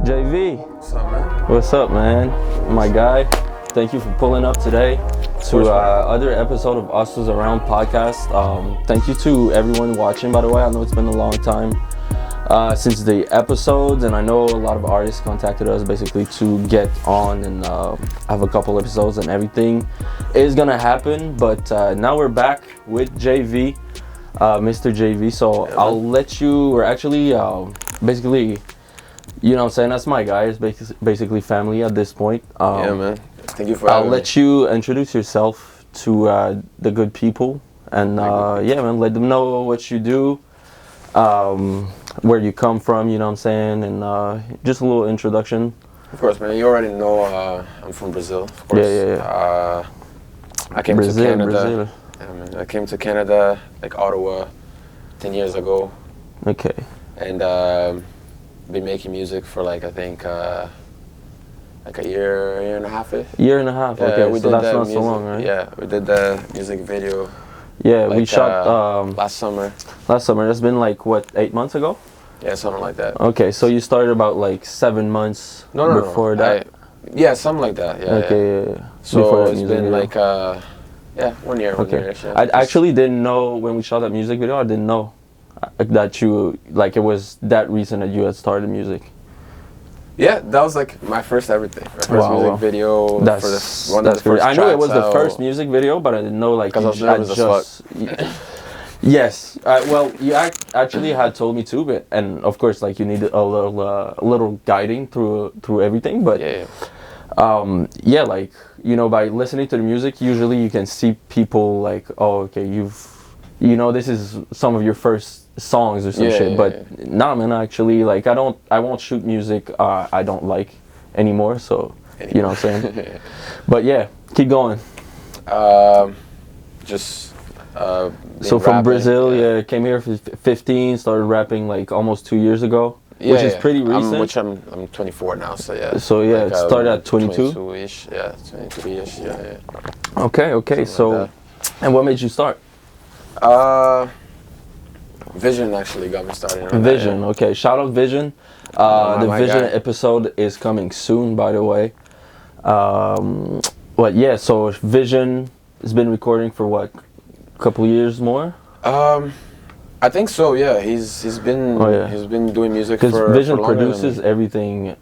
JV, What's up, man? what's up, man? My guy, thank you for pulling up today to other episode of Us Was Around podcast. Thank you to everyone watching, by the way. I know it's been a long time since the episodes, and I know a lot of artists contacted us basically to get on and have a couple episodes, and everything is gonna happen. But now we're back with JV, Mr. JV. So yeah, I'll let you. We're actually basically. You know what I'm saying? That's my guy. It's basically family at this point. Yeah, man. Thank you for having me. I'll let you introduce yourself to the good people. And yeah, man, let them know what you do, where you come from, you know what I'm saying? And just a little introduction. Of course, man. You already know I'm from Brazil, of course. Yeah. I came to Canada. Yeah, man. I came to Canada, like Ottawa, 10 years ago. Okay. And been making music for like I think like a year and a half. Year and a half. Okay, we so did that's not music, so long, right? Yeah, we did the music video. Yeah, like, we shot last summer. Last summer. That's been like what, 8 months ago? Yeah, something like that. Okay, so you started about like 7 months before that. Yeah, something like that. Yeah. Okay. Yeah. So it's been like 1 year. Okay. Yeah. I actually didn't know when we shot that music video. I didn't know that you like it was that recent that you had started music. Yeah, that was like my first everything. My first music video. That's one of the first I knew it was the out. first music video, but I didn't know like because I was nervous as fuck. Yes. Well, you actually had told me too, but and of course like you needed a little guiding through everything, but yeah. Yeah, like you know, by listening to the music, usually you can see people like, oh, okay, this is some of your first songs or some shit, but nah, man, actually, like I won't shoot music I don't like anymore, so you know what I'm saying. But yeah, keep going. So from rapping, Brazil, came here for 15, started rapping like almost 2 years ago, which is pretty recent. I'm 24 now, so yeah. So yeah, like, it started at 22. 22-ish, yeah, 23-ish, yeah. Okay, something so like and what made you start? Vision actually got me started. Vision, okay. Shout out Vision. The Vision episode is coming soon, by the way. But yeah, so Vision has been recording for what, a couple years more? I think so. Yeah, he's been doing music for. Because Vision for produces everything.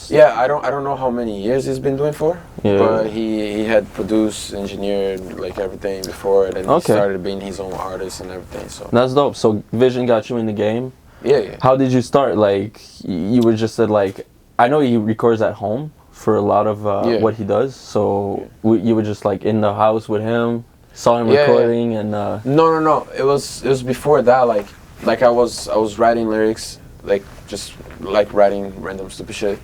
Yeah, I don't know how many years he's been doing for. Yeah. But he had produced, engineered like everything before, and then he started being his own artist and everything. So that's dope. So Vision got you in the game. Yeah. How did you start? Like you were just said like I know he records at home for a lot of what he does. So you were just like in the house with him, saw him recording and. No. It was before that. Like I was writing lyrics, like just like writing random stupid shit.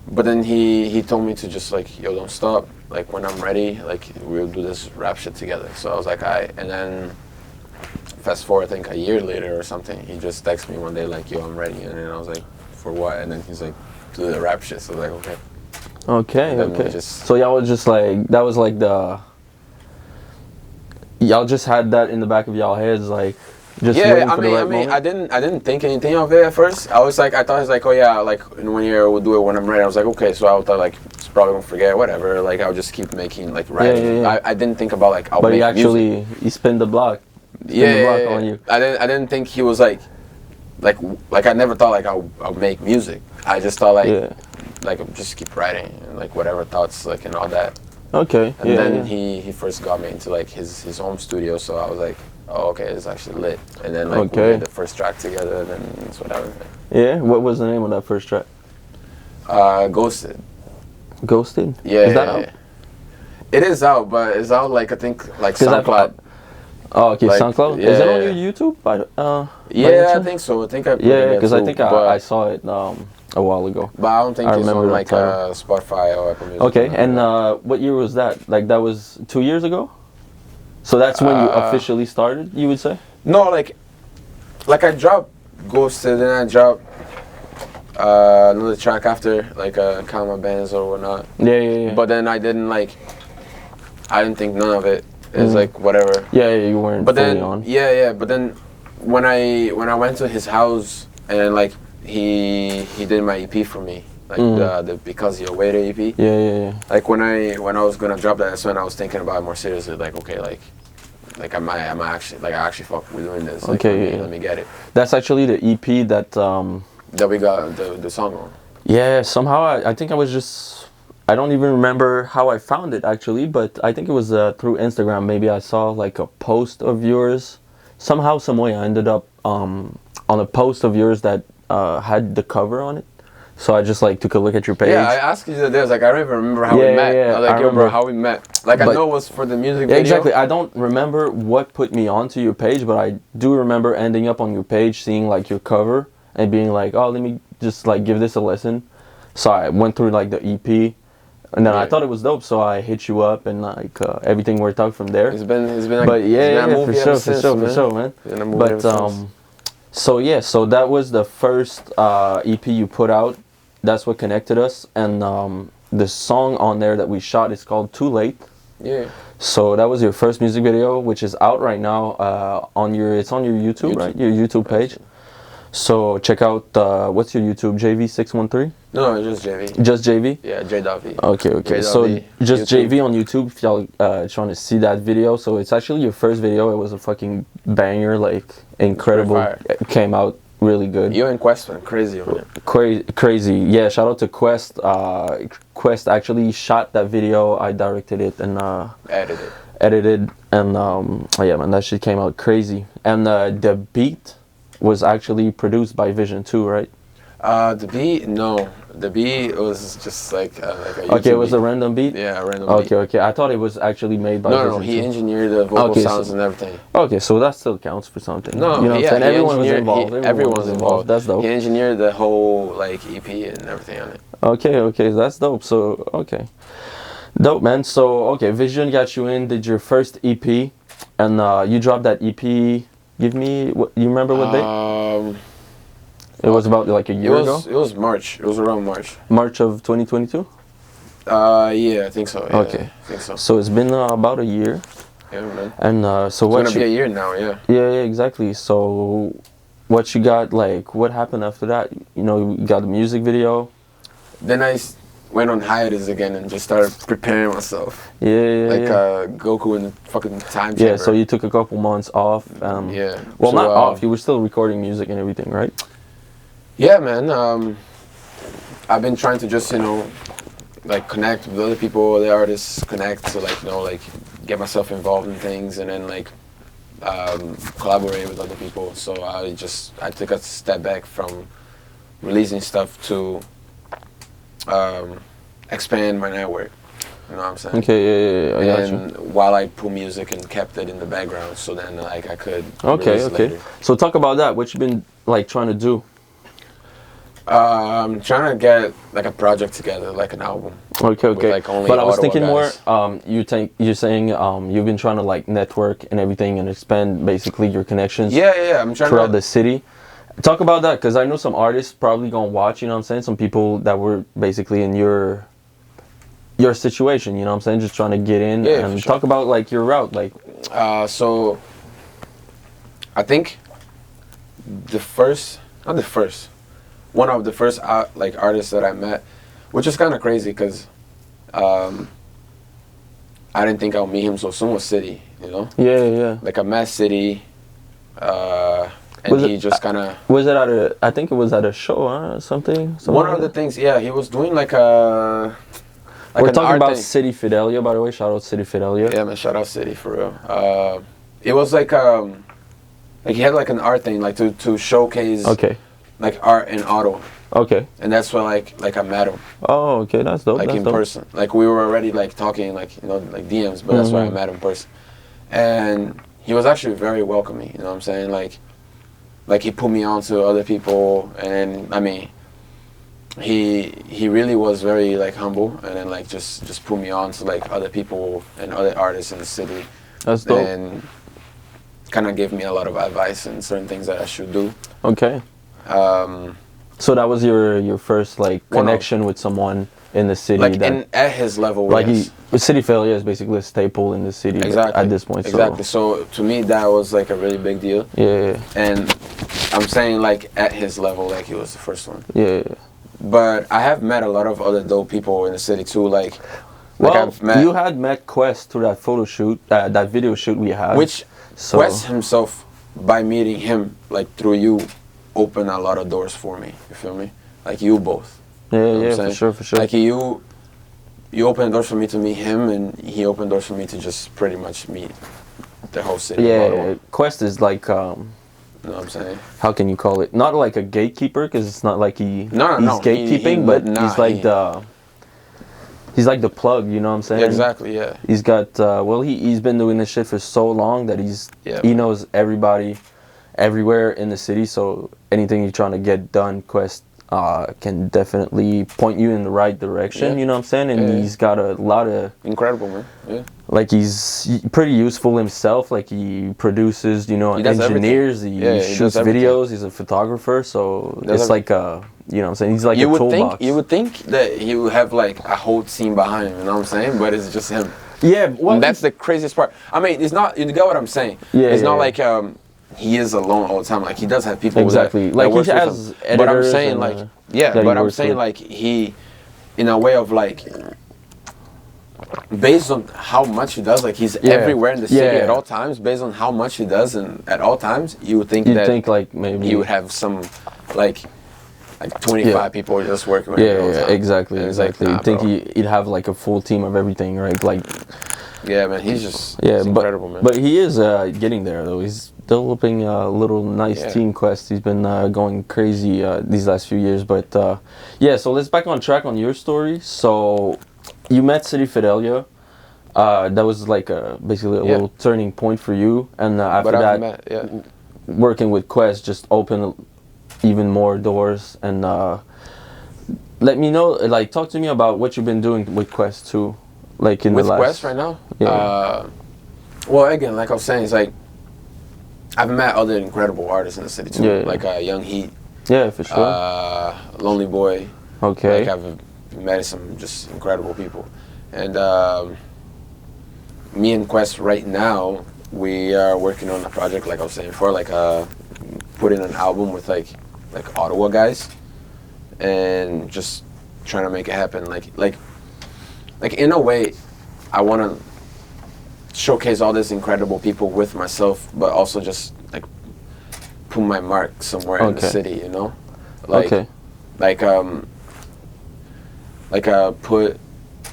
But then he told me to just like, yo, don't stop. Like when I'm ready, like we'll do this rap shit together. So I was like, alright. And then fast forward, I think a year later or something, he just texted me one day like, yo, I'm ready. And then I was like, for what? And then he's like, do the rap shit. So I was like, okay. Okay. So y'all was just like, that was like y'all just had that in the back of y'all heads, like. Just I mean, I didn't think anything of it at first. I thought it's like, oh yeah, like in 1 year we'll do it when I'm ready. I was like, okay, so I thought like it's probably gonna forget, whatever. Like I'll just keep making like writing. Yeah. I didn't think about like I'll make music. He spin the block. On you. I didn't think he was like I never thought like I'll make music. I just thought like I'll just keep writing and like whatever thoughts like and all that. Okay. And then he first got me into like his home studio, so I was like, oh, okay, it's actually lit. And then like we made the first track together, and then it's whatever. Yeah, what was the name of that first track? Ghosted. Ghosted? Yeah. Is that out? It is out, but it's out like I think like SoundCloud. Oh, okay, like, SoundCloud. Yeah, is it on your YouTube? Yeah, I think so. I think I because I think I saw it a while ago. But I don't think it's on like Spotify or Apple Music. Okay, and what year was that? Like that was 2 years ago? So that's when you officially started, you would say? No, like I dropped Ghosted, and I dropped another track after, like Calma Bands or whatnot. Yeah. But then I didn't think none of it. It's like whatever. Yeah, you weren't fully on. Yeah. But then when I went to his house and like he did my EP for me, like the Because You're Waiting EP. Yeah. Like when I was gonna drop that, that's when I was thinking about it more seriously. Like okay, like I actually fuck with doing this. Like, Okay, let me get it. That's actually the EP that That we got the song on. Yeah, somehow I think I was just, I don't even remember how I found it actually, but I think it was through Instagram. Maybe I saw like a post of yours. Somehow, some way, I ended up on a post of yours that had the cover on it. So I just like took a look at your page. Yeah, I asked you that. I was like, I don't even remember how we met. Yeah, I was like, yo, bro, how we met. Like, I know it was for the music video. Exactly. I don't remember what put me onto your page, but I do remember ending up on your page, seeing like your cover, and being like, oh, let me just like give this a listen. So I went through like the EP, and then I thought it was dope. So I hit you up, and like everything worked out from there. It's been like, but yeah, for sure, man. But so that was the first EP you put out. That's what connected us, and the song on there that we shot is called Too Late. Yeah. So that was your first music video, which is out right now it's on your YouTube, right? Your YouTube page. So check out what's your YouTube? JV613? No, just JV. Just JV? Yeah, J.V. Okay. So just YouTube. JV on YouTube if y'all trying to see that video. So it's actually your first video. It was a fucking banger, like incredible. It came out really good. You and Quest went crazy on it. Crazy. Yeah, shout out to Quest. Quest actually shot that video. I directed it and edited and yeah, man, that shit came out crazy. And the beat was actually produced by Vision 2, right? The beat was just like a YouTube okay, it was a random beat? Yeah, a random beat. Okay. I thought it was actually made by Vision 2. No, he engineered the vocal sounds and everything. Okay, so that still counts for something. No, you know what I'm saying? Everyone was involved. Everyone was involved. That's dope. He engineered the whole like EP and everything on it. Okay, that's dope. So, okay. Dope, man. So, okay, Vision got you in, did your first EP, and you dropped that EP. Give me, you remember what date? It was about like a year ago? It was March. It was around March. March of 2022? Yeah, I think so. Yeah, okay. I think so. So it's been about a year. Yeah, man. And so it's gonna be a year now, yeah. Yeah, exactly. So what you got, like, what happened after that? You know, you got the music video. Then I went on hiatus again and just started preparing myself. Yeah. Goku in the fucking time chamber. Yeah, so you took a couple months off. Yeah. Well, so, not off. You were still recording music and everything, right? Yeah, man. I've been trying to just, like connect with other people, other artists, connect to like, get myself involved in things and then like collaborate with other people. So I took a step back from releasing stuff to expand my network. You know what I'm saying? Okay, yeah, I got you. And while I put music and kept it in the background, so then like I could. Okay. Later. So talk about that. What you been like trying to do? I'm trying to get like a project together, like an album. Okay. With, like, only but I was Ottawa thinking guys. more. You're saying you've been trying to like network and everything and expand basically your connections. Yeah. I'm trying throughout the city. Talk about that, because I know some artists probably gonna watch. You know what I'm saying? Some people that were basically in your situation. You know what I'm saying? Just trying to get in and talk about like your route, like. So I think one of the first like artists that I met, which is kind of crazy because I didn't think I'll meet him so soon, was City, you know? Yeah. Like I met City, and he just kind of... Was it I think it was at a show, huh? Something one of the things, yeah, he was doing like a... Like we're talking about thing. City Fidelio, by the way. Shout out City Fidelio. Yeah, man, shout out City, for real. It was like he had like an art thing, like to showcase... Okay. Like art in Ottawa. Okay. And that's where like I met him. Oh, okay, that's dope. Like that's in dope. person. Like we were already like talking like like DMs, but that's where I met him in person. And he was actually very welcoming, you know what I'm saying? Like he put me on to other people, and I mean he really was very like humble, and then like just put me on to like other people and other artists in the city. That's dope. And kind of gave me a lot of advice and certain things that I should do. Okay. So that was your first like connection with someone in the city, like at his level. Like yes. City Failure is basically a staple in the city. Exactly. At this point. Exactly. So to me that was like a really big deal. Yeah. And I'm saying like at his level, like he was the first one. Yeah. but I have met a lot of other dope people in the city too. Like Well, I've met, you had met Quest through that photo shoot, that video shoot we had. which so, Wes himself, by meeting him, like through you, opened a lot of doors for me. You feel me? Like you both. Yeah, You know what I'm yeah, saying? for sure. Like you opened doors for me to meet him, and he opened doors for me to just pretty much meet the whole city. of Ottawa. Yeah, Quest is like, You know what I'm saying? how can you call it? Not like a gatekeeper, because it's not like he's No. gatekeeping, but he's like the plug. You know what I'm saying? Yeah, exactly. Yeah. He's got he's been doing this shit for so long that he man. knows everybody everywhere in the city. So anything you're trying to get done, Quest can definitely point you in the right direction. Yeah. You know what I'm saying? And Yeah. he's got a lot of, Incredible, man. Yeah. like, he's pretty useful himself. Like, he produces, you know, He does engineers. everything. He Yeah, he shoots does everything. videos. He's a photographer. So Does it's like you know what I'm saying? He's like You a would toolbox. think that he would have like a whole team behind him. You know what I'm saying? But it's just him. Yeah, well, And that's the craziest part. I mean, it's not. You get what I'm saying? Yeah, It's not yeah. like he is alone all the time. Like he does have people. Exactly. That Like, he works with has him. But I'm editors saying and, like that he But I'm works saying with. like he, in a way of like, based on how much he does, like he's Yeah. everywhere in the city Yeah. at all times. Based on how much he does and at all times, you would think You'd that think, like, maybe he would have some like 25 Yeah. people just working with him all the Yeah, time. exactly, And it's like, exactly. nah, You'd think bro. he'd have like a full team of everything, right? Like, Yeah, man, he's just yeah, he's incredible, man. but he is getting there though. He's developing a little nice Yeah. team. Quest. He's been going crazy these last few years, but yeah. So let's back on track on your story. So you met City Fidelia. That was like basically a Yeah. little turning point for you, and after But that, I've met, yeah. working with Quest just opened even more doors. And let me know, like, talk to me about what you've been doing with Quest too, like in With the last. Quest right now? Yeah. Well, again, like I was saying, it's like I've met other incredible artists in the city too, Yeah, yeah. like Young Heat, Yeah, for sure. Lonely Boy. Okay. Like I've met some just incredible people, and me and Quest right now we are working on a project, like I was saying before, like putting an album with like Ottawa guys, and just trying to make it happen. Like in a way, I want to showcase all these incredible people with myself, but also just like put my mark somewhere in the Okay. city, you know? Like, Okay. Put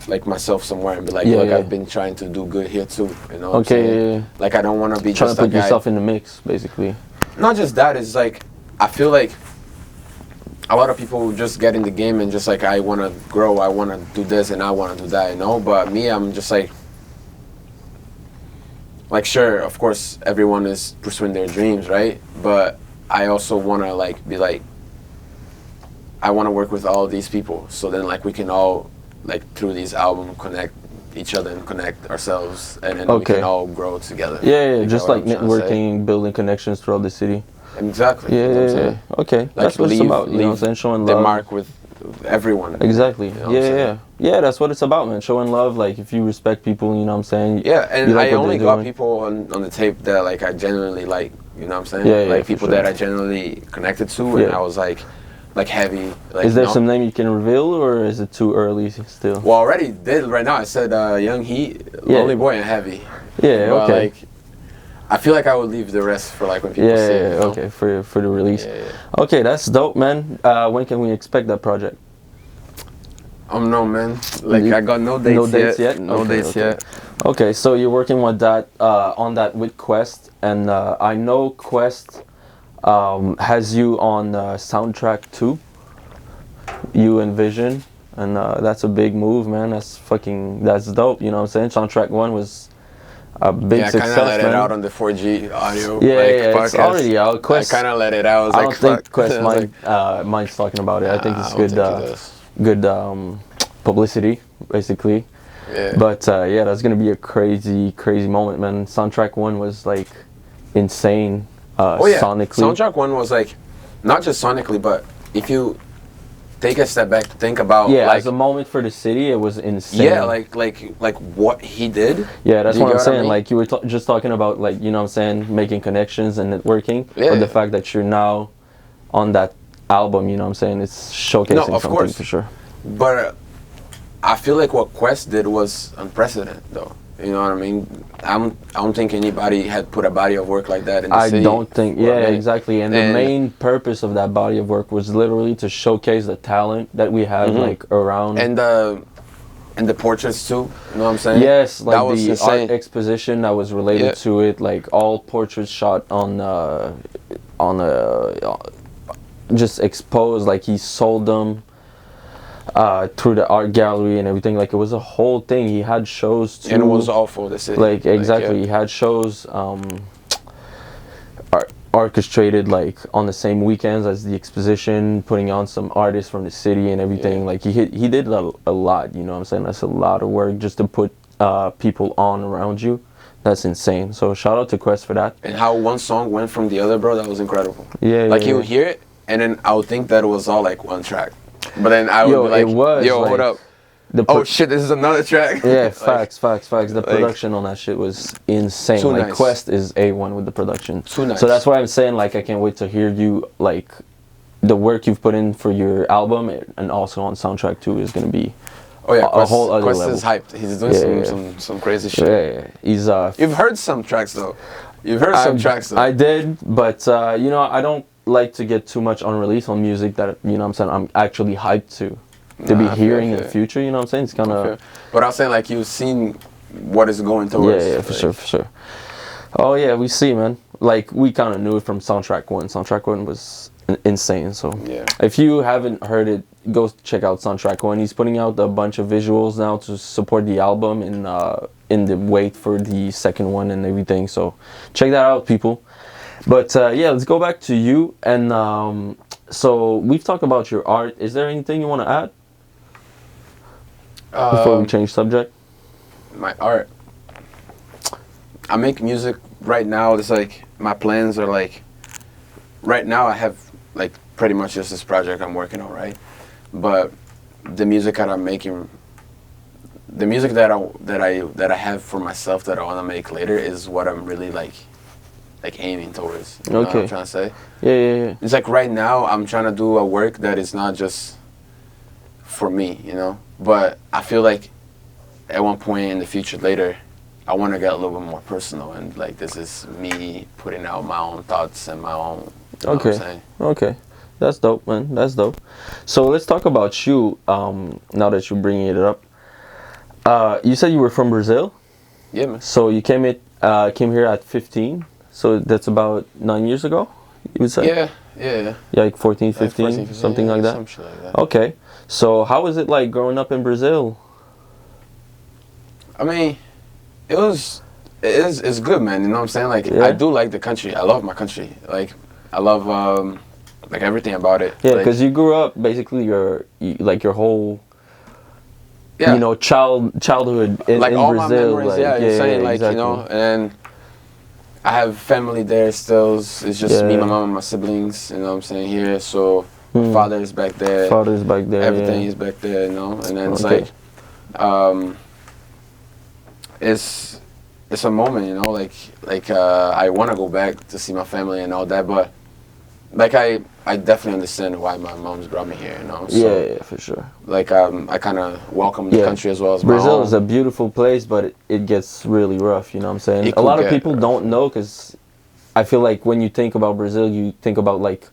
like myself somewhere and be like, Yeah, look, yeah. I've been trying to do good here too, you know? What I'm Okay, saying? yeah, yeah. Like I don't want to be Trying just to a put guy. yourself in the mix, basically. Not just that, it's like I feel like a lot of people just get in the game and just like, I want to grow, I want to do this and I want to do that, you know? But me, I'm just like sure, of course, everyone is pursuing their dreams, right? But I also want to like be like, I want to work with all these people, so then like we can all like through these albums connect each other and connect ourselves, and then we Okay. can all grow together. Yeah, You just get like what I'm trying to say? networking, building connections throughout the city. Exactly. Yeah, you know what I'm yeah, saying? yeah. Okay, that's what it's about. You know what I'm saying? Showing the love. mark with everyone. Exactly. You know what I'm Yeah, saying? yeah. That's what it's about, man. Showing love. Like, if you respect people, you know what I'm saying? Yeah, and you like I what only they're got doing. people on the tape that like I genuinely like. You know what I'm saying? Yeah, yeah, like for people sure. that I genuinely connected to, and Yeah. I was like heavy. Like, Is there you know? some name you can reveal, or is it too early still? Well, I already did right now. I said Young Heat, Yeah. Lonely Boy, and Heavy. Yeah, But, okay. like, I feel like I would leave the rest for like when people Yeah, see it. yeah, you know? okay, for the release. Yeah, yeah. Okay, that's dope, man. When can we expect that project? No, man. Like You- I got no dates no dates yet? No Okay, dates okay. yet. Okay, so you're working with that on that with Quest, and I know Quest has you on soundtrack 2. You and Vision, and that's a big move, man. That's dope. You know what I'm saying? Soundtrack 1 was a big Yeah, I success, kind of let man. it out on the 4G audio. Yeah, like, yeah, it's podcast. already out. Quest, I kind of let it out. I was I like, don't think fuck. Quest I was minds talking about it. I think Nah, it's I don't good, think he does. good publicity, basically. Yeah. But yeah, that's gonna be a crazy moment, man. Soundtrack 1 was like insane, Oh yeah, sonically. Soundtrack 1 was like, not just sonically, but if you take a step back to think about, Yeah, like, as a moment for the city, it was insane. yeah, like what he did. Yeah, that's Do you what I'm get saying. I mean? Like, you were just talking about, like, you know what I'm saying, making connections and networking. Yeah, But the yeah. fact that you're now on that album, you know what I'm saying? It's showcasing No, of something course. for sure. But I feel like what Quest did was unprecedented, though. You know what I mean? I don't think anybody had put a body of work like that in the I city. don't think, for a yeah, minute. exactly. And the main purpose of that body of work was literally to showcase the talent that we have, like, around. And the portraits too. You know what I'm saying? Yes, like that was the insane. art exposition that was related Yeah. to it, like all portraits shot on just exposed, like he sold them through the art gallery and everything. Like it was a whole thing. He had shows too. And it was all for the city. Like exactly, yeah. he had shows orchestrated like on the same weekends as the exposition, putting on some artists from the city and everything. Yeah. Like he did a lot, you know what I'm saying? That's a lot of work just to put people on around you. That's insane. So shout out to Quest for that. And how one song went from the other, bro, that was incredible. Yeah, Like yeah, you would hear it, and then I would think that it was all like one track. But then I would Yo, be like, it was, yo, like, what up? the Oh shit, this is another track. Yeah, Like, facts. The production on that shit was insane. Too Like nice. Quest is A1 with the production. Too nice. So that's why I'm saying like I can't wait to hear you like the work you've put in for your album and also on soundtrack too is gonna be Oh yeah, a Quest, whole other Quest level. is hyped. He's doing Yeah. some crazy shit. yeah. He's You've heard some tracks though. You've heard some tracks though. I did, but you know I don't like to get too much unreleased on music that you know what I'm saying I'm actually hyped to be Nah, I feel hearing in it. the future. You know what I'm saying? It's kind of But I was saying like you've seen what is going towards. Yeah, for sure. Oh yeah, we see, man. Like we kind of knew it from Soundtrack 1. Soundtrack 1 was insane. So Yeah. if you haven't heard it, go check out Soundtrack 1. He's putting out a bunch of visuals now to support the album and in the wait for the second one and everything. So check that out, people. But yeah, let's go back to you. And so we've talked about your art. Is there anything you want to add before we change subject? My art. I make music right now. It's like my plans are like. Right now, I have like pretty much just this project I'm working on, right? But the music that I'm making, the music that I have for myself that I want to make later is what I'm really like aiming towards. You know what I'm trying to say? Yeah. It's like right now I'm trying to do a work that is not just for me, you know. But I feel like at one point in the future later, I want to get a little bit more personal and like this is me putting out my own thoughts and my own. You know what I'm saying? Okay. That's dope, man. That's dope. So let's talk about you. Now that you're bringing it up, you said you were from Brazil. Yeah, man. So you came here at 15. So that's about 9 years ago. You would say? Yeah. Yeah, like 14, 15, something like that. Some shit like that. Okay. So how was it like growing up in Brazil? I mean, it's good, man. You know what I'm saying? Like Yeah. I do like the country. I love my country. Like I love like everything about it. Yeah, Like, because you grew up basically your whole yeah. you know childhood in like all Brazil. my memories, like, yeah, you're saying like exactly. you know, and I have family there still. It's just me, Yeah. my mom, and my siblings. You know what I'm saying here. So my father is back there. Father's back there. Everything yeah. is back there, you know. And then it's Okay. like, it's a moment, you know. Like I want to go back to see my family and all that, but like I definitely understand why my mom's brought me here, you know. So, yeah, for sure. Like I kind of welcome the Yeah. country as well as Brazil my is a home. beautiful place, but it gets really rough. You know what I'm saying? It A lot could of get people rough. don't know because I feel like when you think about Brazil, you think about like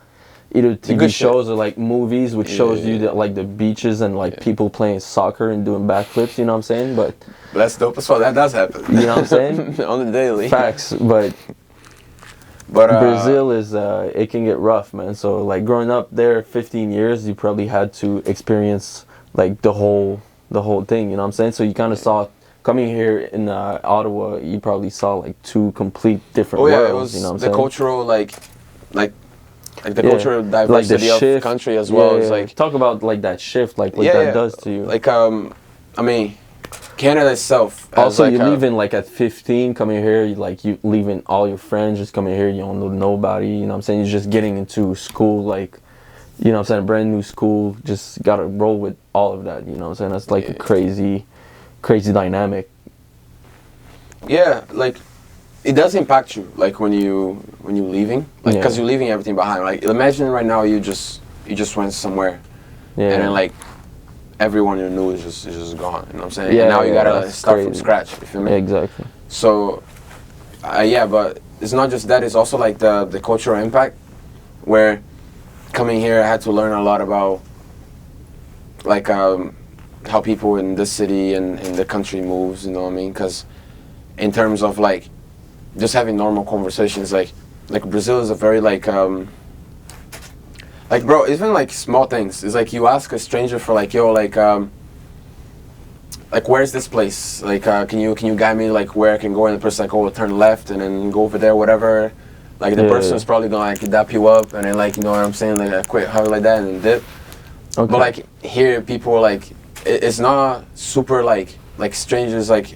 either TV good shit. shows or like movies, which shows you Yeah. that like the beaches and like people playing soccer and doing backflips. You know what I'm saying? But That's dope as well. That does happen. you know what I'm saying? On the daily. Facts, but But Brazil is it can get rough, man. So like growing up there 15 years, you probably had to experience like the whole thing, you know what I'm saying? So you kind of saw coming here in Ottawa, you probably saw like two complete different Oh yeah, worlds, it was you know what I'm the saying? cultural like the Yeah. cultural Like diversity the of the shift, country as well. yeah, It's yeah. like talk about like that shift, like what yeah, that yeah. does to you. Like I mean, Canada itself. has Also, like you're a- leaving like at 15, coming here, you leaving all your friends, just coming here, you don't know nobody, you know what I'm saying? You're just getting into school, like, you know what I'm saying, a brand new school, just gotta roll with all of that, you know what I'm saying? That's like a Yeah. crazy dynamic. Yeah, like it does impact you, like when you leaving, like Yeah. because you're leaving everything behind. Like imagine right now you you just went somewhere, Yeah. and then like everyone you knew is just gone. You know what I'm saying? Yeah, And now you yeah, gotta that's start from crazy. scratch. You feel me? Exactly. So, yeah, but it's not just that. It's also like the cultural impact, where coming here I had to learn a lot about like how people in this city and in the country moves. You know what I mean? Because in terms of like just having normal conversations, like Brazil is a very like bro, even like small things. It's like you ask a stranger for like, yo, like where's this place? Like can you guide me like where I can go? And the person's like, oh, turn left and then go over there, whatever. Like the person is probably gonna like dap you up and then like, you know what I'm saying, like a quick hug like that and then dip. Okay. But like here people are like it's not super like strangers like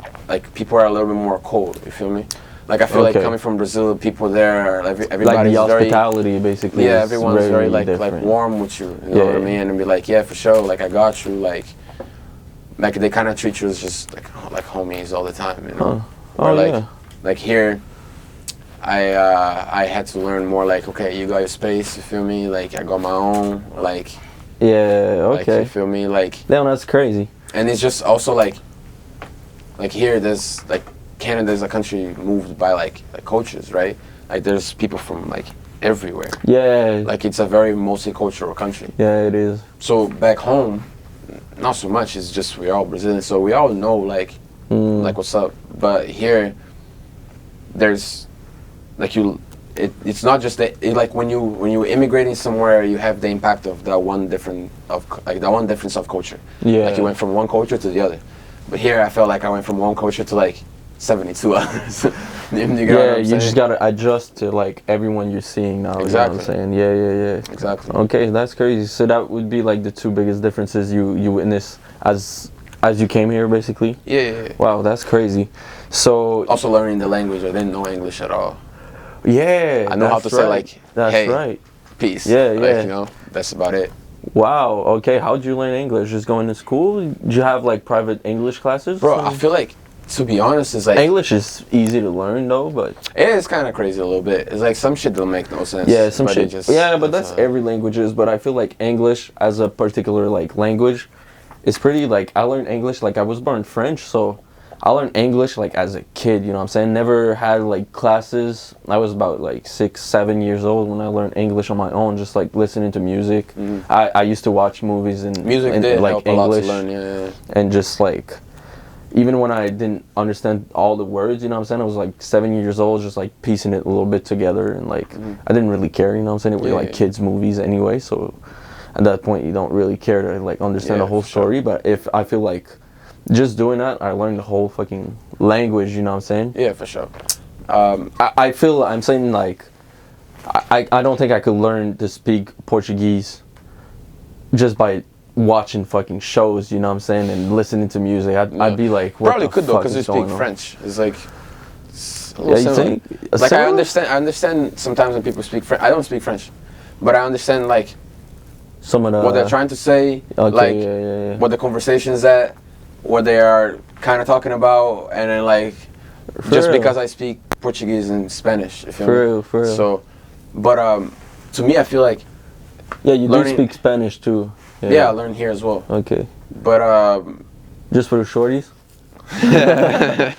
people are a little bit more cold, you feel me? Like I feel like coming from Brazil, people there are like everybody's like the very hospitality basically. Yeah, everyone's very like different. warm with you. You know what I mean? And be like, yeah, for sure. Like I got you. Like they kind of treat you as just like homies all the time. You know? Or like here, I had to learn more. Like okay, you got your space. You feel me? Like I got my own. Like okay. Like, you feel me? Like damn, that's crazy. And it's just also like here, there's like Canada is a country moved by like cultures, right? Like there's people from like everywhere. Yeah. Like it's a very multicultural country. Yeah, it is. So back home, not so much. It's just we're all Brazilian, so we all know like what's up. But here, there's like it's not just that. Like when you immigrating somewhere, you have the impact of that one difference of culture. Yeah. Like you went from one culture to the other. But here, I felt like I went from one culture to like 72 others. You just gotta adjust to like everyone you're seeing now. Exactly. You know what I'm saying? Yeah. Exactly. Okay, that's crazy. So that would be like the two biggest differences you witness as you came here, basically. Yeah. Wow, that's crazy. So also learning the language. I didn't know English at all. Yeah. I know how to say like, that's hey, right. Peace. Yeah. Like, you know, that's about it. Wow. Okay. How'd you learn English? Just going to school? Did you have like private English classes? Bro, I feel like, to be honest, it's like English is easy to learn though, but it is kind of crazy a little bit. It's like some shit don't make no sense. Yeah, some shit. But that's every languages. But I feel like English as a particular like language is pretty like I learned English like I was born French, so I learned English like as a kid. You know what I'm saying? Never had like classes. I was about like 6, 7 years old when I learned English on my own, just like listening to music. I used to watch movies and music did like help English a lot to learn. and just like. Even when I didn't understand all the words, you know what I'm saying? I was like 7 years old, just like piecing it a little bit together, and like I didn't really care, you know what I'm saying? It were like kids' movies anyway, so at that point you don't really care to like understand the whole story. But if I feel like just doing that, I learned the whole fucking language, you know what I'm saying? Yeah, for sure. I feel I'm saying like I don't think I could learn to speak Portuguese just by watching fucking shows, you know what I'm saying, and listening to music. I'd be like, what probably the could though, fuck because you is going speak on? French. It's like Yeah, you think? Like I understand sometimes when people speak French. I don't speak French, but I understand like some of the what they're trying to say, like what the conversation is at, what they are kind of talking about, and then like just because I speak Portuguese and Spanish, you feel me? For real. So, but to me, I feel like you do speak Spanish too. Yeah, I learned here as well. Okay. But just for the shorties. Yeah,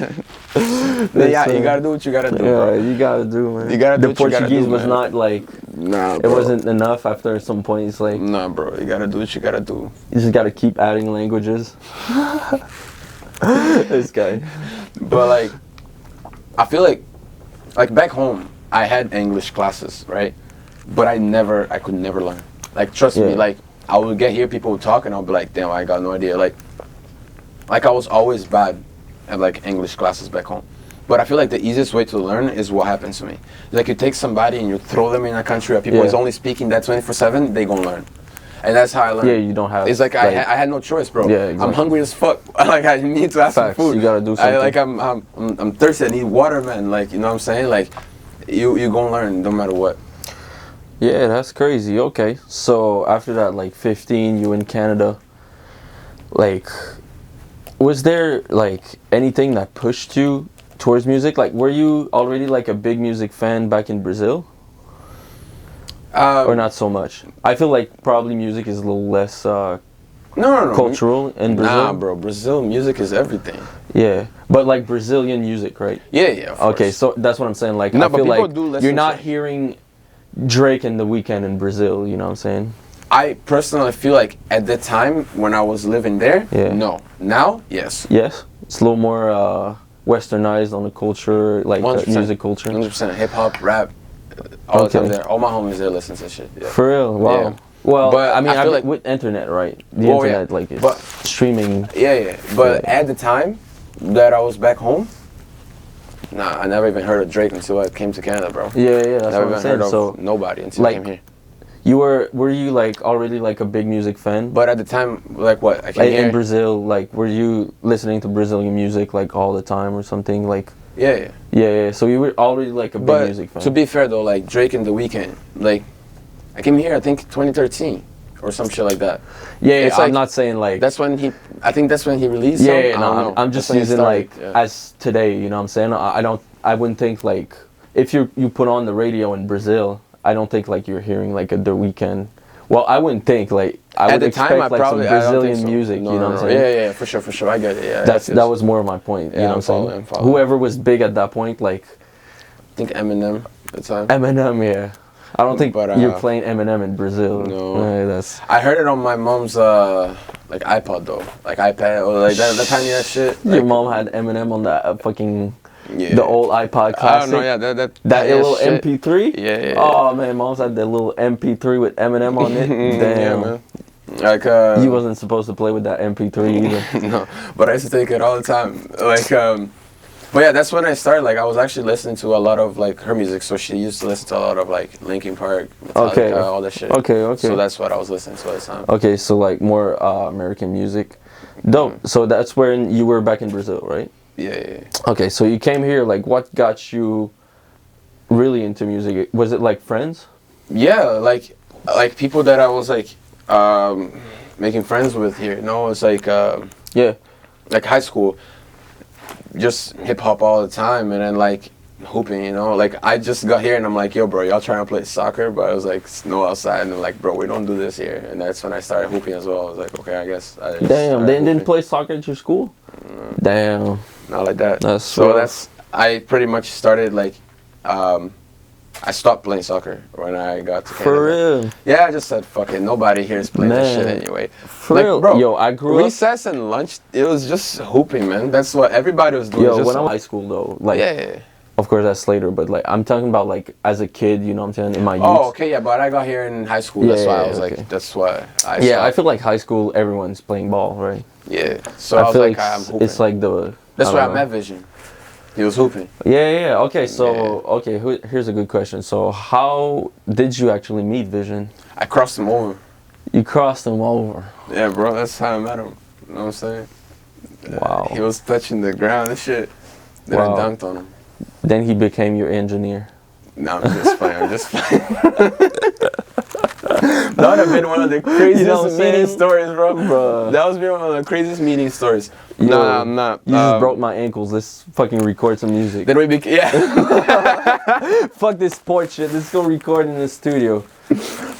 you gotta do what you gotta do. Yeah, bro. you gotta do, man. You gotta do the what you gotta Portuguese do, was man. not like. Nah, it bro. wasn't enough after some point. It's like. Nah, bro. You gotta do what you gotta do. You just gotta keep adding languages. This guy. But like, I feel like back home, I had English classes, right? But I could never learn. Like, trust me, like, I would get here, people would talk, and I'll be like, damn, I got no idea. Like I was always bad at like English classes back home. But I feel like the easiest way to learn is what happens to me. Like you take somebody and you throw them in a country where people is only speaking that 24/7, they gonna learn. And that's how I learned. Yeah, you don't have. It's like I had no choice, bro. Yeah, exactly. I'm hungry as fuck. Like I need to have some food. You gotta do something. I'm thirsty. I need water, man. Like you know what I'm saying? Like you gonna learn no matter what. Yeah, that's crazy. Okay, so after that, like 15, you in Canada. Like, was there like anything that pushed you towards music? Like, were you already like a big music fan back in Brazil? or not so much? I feel like probably music is a little less No. cultural in Brazil. Nah, bro. Brazil music is everything. Yeah, but like Brazilian music, right? Yeah. Of Okay, course. so that's what I'm saying. Like, No, I but feel people like do listen you're not to- hearing Drake and The Weeknd in Brazil. You know what I'm saying? I personally feel like at the time when I was living there, Yeah. no. Now, yes. Yes, it's a little more westernized on the culture, like 100%. music culture. 100% hip hop, rap, all the time Okay. there. All my homies there listen to shit. Yeah. For real, wow. Yeah. Well, But I mean, I feel I like- with internet, right? The Well, yeah, internet, like, is but- streaming. Yeah. But Yeah. at the time that I was back home, nah, I never even heard of Drake until I came to Canada, bro. Yeah, that's Never what I'm even saying. heard of So, nobody until like- I came here. were you like already like a big music fan? But at the time, like what? I came Like here. in Brazil, like, were you listening to Brazilian music like all the time or something? Like, Yeah. yeah. So you were already like a big But music fan. to be fair though, like Drake and The Weeknd, like I came here I think 2013 or some shit like that. yeah, it's I'm like- not saying like. That's when I think that's when he released. Yeah, some? yeah, I no, don't know. I'm just That's when he using started, like yeah. as today. You know what I'm saying? I wouldn't think like if you put on the radio in Brazil, I don't think like you're hearing like a The Weeknd. Well, I wouldn't think like I At would the expect time, I like probably some I don't think Brazilian so. music. No, you know no, what I'm no. saying? Yeah, for sure. I get it. Yeah, That was more my point. You Yeah, know I'm what I'm saying? following, I'm following. Whoever was big at that point, like I think Eminem at the time. Eminem, yeah. I don't think But, you're playing Eminem in Brazil. No. Yeah, that's I heard it on my mom's like iPod though, like iPad or like that tiny ass shit. your Like, mom had Eminem on that fucking yeah. the old iPod I classic. don't know. Yeah, that That tiny ass little shit. MP3? Yeah. Oh man, mom's had that little MP3 with Eminem on it. Damn. Yeah, man. Like You wasn't supposed to play with that MP3 either. no, but I used to take it all the time. Like, but yeah, that's when I started. Like, I was actually listening to a lot of like her music. So she used to listen to a lot of like Linkin Park, Metallica, Okay. all that shit. Okay. So that's what I was listening to at the time. Okay, so like more American music. Dope. So that's when you were back in Brazil, right? Yeah. Okay, so you came here, like what got you really into music? Was it like friends? Yeah, like people that I was like making friends with here. No, it's like Yeah. like high school, just hip hop all the time, and then like hooping. You know, like I just got here and I'm like, yo, bro, y'all trying to play soccer? But I was like, snow outside, and they're like, bro, we don't do this here. And that's when I started hooping as well. I was like, okay, I guess. I just Damn, started they didn't hooping. play soccer at your school? Damn. Not like that. That's so rough. that's I pretty much started like I stopped playing soccer when I got to Canada. For real. Yeah, I just said fuck it. Nobody here is playing this shit Man. anyway. For Like, real. bro, Yo, I grew up. recess and lunch, it was just hooping, man. That's what everybody was doing. Yo, just when I was in high school though, like, yeah. of course that's later, but like, I'm talking about like as a kid, you know what I'm saying, in my youth. Oh, okay, yeah, but I got here in high school. That's why I was okay. like, that's why I Yeah, I stopped. feel like high school, everyone's playing ball, right? Yeah. So I, was feel like, like I'm hooping. it's like the. That's why don't I know. met Vision. He was hooping. Yeah. Okay, so here's a good question. So how did you actually meet Vision? I crossed him over. You crossed him over. Yeah, bro, that's how I met him. You know what I'm saying? Wow. He was touching the ground and shit. Then Wow. I dunked on him. Then he became your engineer. No, I'm just playing. I'm just playing. That would have been one of the craziest You know what I'm meeting saying? stories, bro. Bruh. That was been one of the craziest meeting stories. Yo, No, I'm not. You just broke my ankles. Let's fucking record some music. Then we became, yeah. Fuck this sport shit. Let's go record in the studio.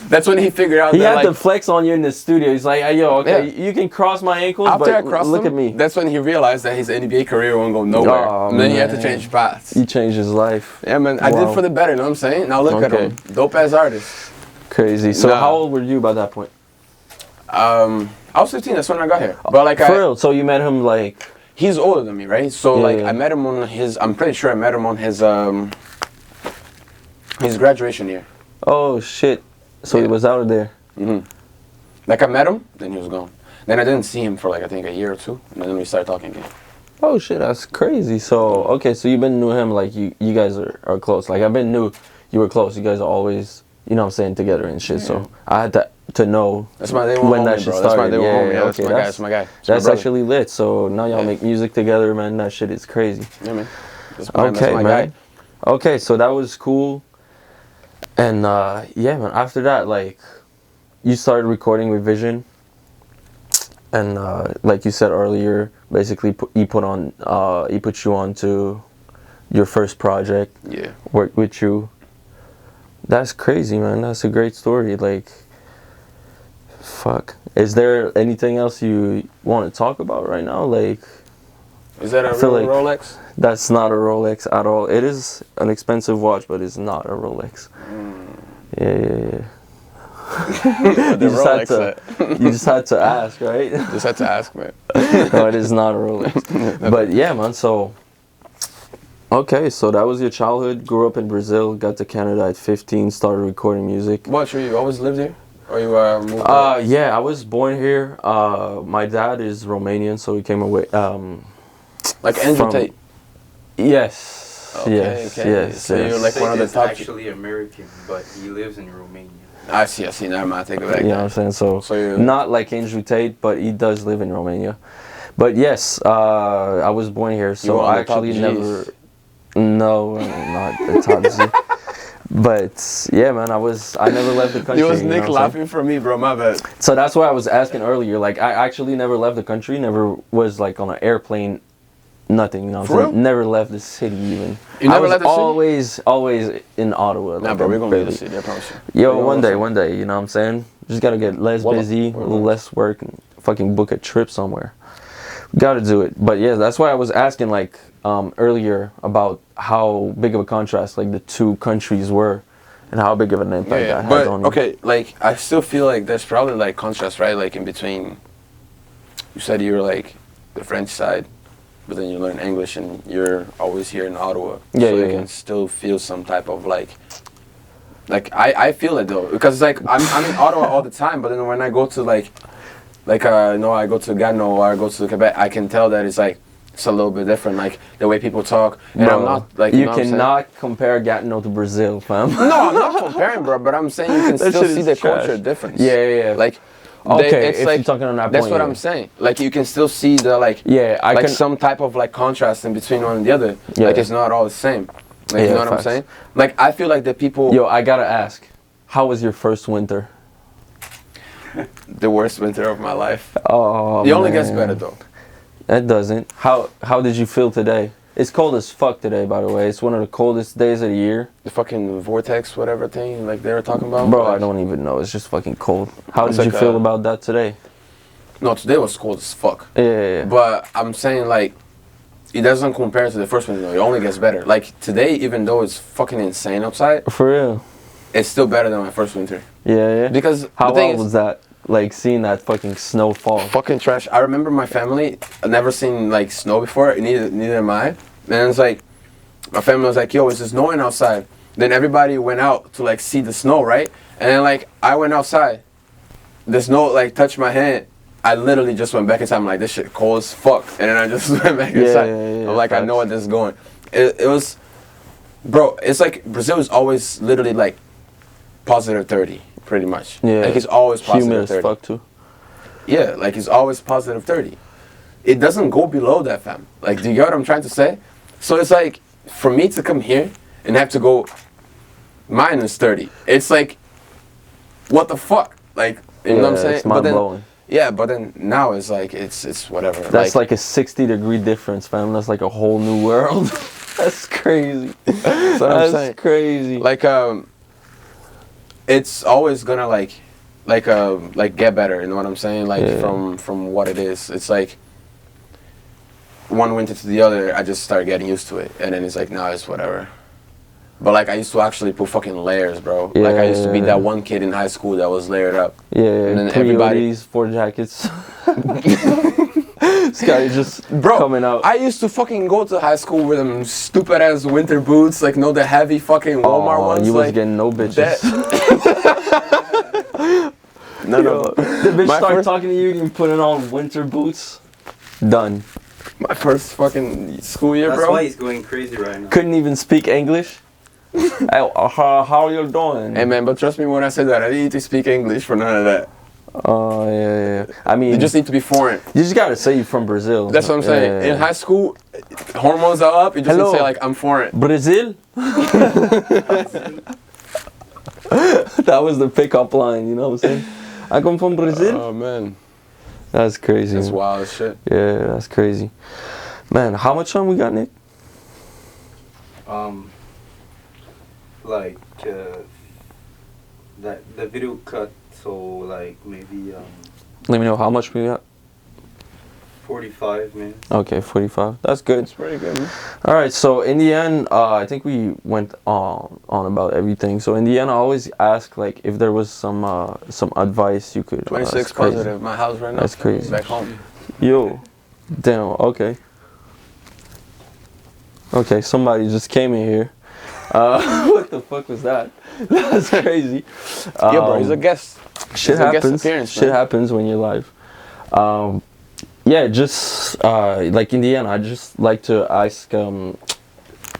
That's when he figured out He that, had like, to flex on you in the studio. He's like, hey, yo, okay, Yeah. you can cross my ankles, after but I crossed look him, at me. that's when he realized that his NBA career won't go nowhere. Oh, and then he had to man. change paths. You changed his life. Yeah, man. I Wow. did for the better, you know what I'm saying? Now look at Okay. him. Dope ass artist. Crazy. So Nah. how old were you by that point? I was 15, that's when I got here. But like For real? So you met him like... he's older than me, right? So like Yeah. I met him on I'm pretty sure I met him on his graduation year. Oh, shit. So he Yeah. was out of there. Like I met him, then he was gone. Then I didn't see him for like I think a year or two, and then we started talking again. Oh, shit, that's crazy. So, okay, so you've been knew him like you guys are close. Like I've been knew you were close. You guys are always, you know what I'm saying, together and shit. So I had to know That's my day one when homie, that shit bro. started. That's my day one homie. Yeah, that's okay, my guy. That's my guy. That's That's my brother. actually lit. So now y'all Yeah. make music together, man. That shit is crazy. Yeah, man. That's my Okay, guy. man. Okay, so that was cool. And yeah, man. After that, like, you started recording with Vision, and like you said earlier, basically he put you on to your first project. Yeah. Worked with you. That's crazy, man. That's a great story. Like, fuck. Is there anything else you want to talk about right now? Like, Is that a I feel real like- Rolex? that's not a Rolex at all. It is an expensive watch, but it's not a Rolex. Yeah. The Rolex set. You just had to ask, right? Just had to ask, man. No, it is not a Rolex. But yeah, man. So, okay, so that was your childhood. Grew up in Brazil. Got to Canada at 15. Started recording music. What, sure, you always lived here? Or you moved there? Yeah, I was born here. My dad is Romanian, so he came away. Like Andrew from- Tate. Yes. Okay, yes. okay. Yes. So you're yes. like one of the He's top. actually American, but he lives in Romania. I see. Never mind. Take it back. You know what I'm saying? So, So you're- not like Andrew Tate, but he does live in Romania. But yes, I was born here, so You were on I the top actually Gs. never. No, not the top G. But yeah, man, I never left the country. It was you know Nick what I'm saying? laughing for me, bro. My bad. So that's why I was asking earlier. Like, I actually never left the country. Never was like on an airplane. Nothing. You know what I'm For saying? real? Never left the city even. You never I was left the city? always in Ottawa. Nah, like, bro, I'm we're gonna leave the barely- city. I promise you. Yo, We're one gonna- day, you know what I'm saying? Just gotta get less Well, busy, a well, little well. less work, and fucking book a trip somewhere. Gotta do it. But yeah, that's why I was asking like earlier about how big of a contrast like the two countries were, and how big of an impact Yeah, that had but on you. okay, like I still feel like there's probably like contrast, right? Like in between. You said you were like the French side, but then you learn English and you're always here in Ottawa. Yeah, so yeah, you yeah. can still feel some type of like I feel it though because like I'm in Ottawa all the time, but then when I go to like I go to Gatineau or I go to Quebec, I can tell that it's a little bit different, like the way people talk. And Bro, I'm not like you know what I'm saying? cannot compare Gatineau to Brazil, fam. No, I'm not comparing, bro. But I'm saying you can That still shit see is the trash. culture difference. Yeah. Like, Okay, it's if like, you're talking on that that's point, what yeah. I'm saying. Like, you can still see the like, Yeah, I like can. some type of like contrast in between one and the other. Yeah. Like, it's not all the same. Like, Yeah, you know what facts. I'm saying? Like, I feel like the people, Yo, I gotta ask, how was your first winter? the worst winter of my life. Oh, It only gets man. better though. It doesn't. How did you feel today? It's cold as fuck today, by the way. It's one of the coldest days of the year. The fucking vortex, whatever thing, like they were talking about. Bro, like, I don't even know. It's just fucking cold. How It's did you like feel a- about that today? No, today was cold as fuck. Yeah. But I'm saying like, it doesn't compare to the first one. It only gets better. Like today, even though it's fucking insane outside, For real. it's still better than my first winter. Yeah. Because How the thing wild is, was that? Like seeing that fucking snow fall. fucking trash. I remember my family. I never seen like snow before. Neither am I. And it's like, my family was like, "Yo, it's snowing outside." Then everybody went out to like see the snow, right? And then like I went outside. The snow like touched my hand. I literally just went back in time. I'm like, this shit cold as fuck. And then I just went back inside. yeah, I'm like, I know where this is going. It was, bro. It's like Brazil is always literally like positive 30, pretty much. Yeah. Like it's always Humid positive as 30. fuck too. Yeah, like it's always positive 30. It doesn't go below that, fam. Like, do you get what I'm trying to say? So it's like, for me to come here and have to go minus 30, it's like, what the fuck? Like, you know what I'm saying? It's mind blowing. Yeah, but then now it's like, it's whatever. That's like a 60-degree difference, fam. That's like a whole new world. That's crazy. That's what I'm That's saying. crazy. Like, it's always gonna like get better, you know what I'm saying? Like Yeah. from what it is. It's like one winter to the other, I just started getting used to it, and then it's like now it's whatever. But like I used to actually put fucking layers, bro. Like I used to be Yeah. that one kid in high school that was layered up. Yeah, And then 3 everybody- hoodies, 4 jackets. This guy is just Bro, coming out. I used to fucking go to high school with them stupid ass winter boots, like the heavy fucking Walmart ones. You was like, getting no bitches. no, Yo, the bitch My start first- talking to you and you putting on winter boots. Done. My first fucking school year, That's bro. why he's going crazy right now. Couldn't even speak English. Hey, how you doing? Hey man, but trust me when I say that, I didn't need to speak English for none of that. Oh yeah. I mean, You just need to be foreign. you just gotta say you're from Brazil. That's what I'm saying. Yeah. In high school, hormones are up. You just need Hello. to say like, I'm foreign. Brazil. That was the pickup line. You know what I'm saying? I come from Brazil. Oh man, That's crazy. that's man. wild as shit. Yeah, that's crazy. Man, how much time we got, Nick? Like the video cut, so like maybe Let me know how much we got. 45 minutes. Okay, 45. That's good. It's pretty good, man. All right, so in the end, I think we went on about everything. So in the end, I always ask like if there was some advice you could. 26 that's crazy. positive. My house right now. That's crazy. Back home. Yo, damn. Okay. Okay, somebody just came in here. What the fuck was that? That's crazy. Yeah, bro, he's a guest. Shit He's a guest happens. appearance, Shit man. happens when you're live. Yeah, just like in the end, I just like to ask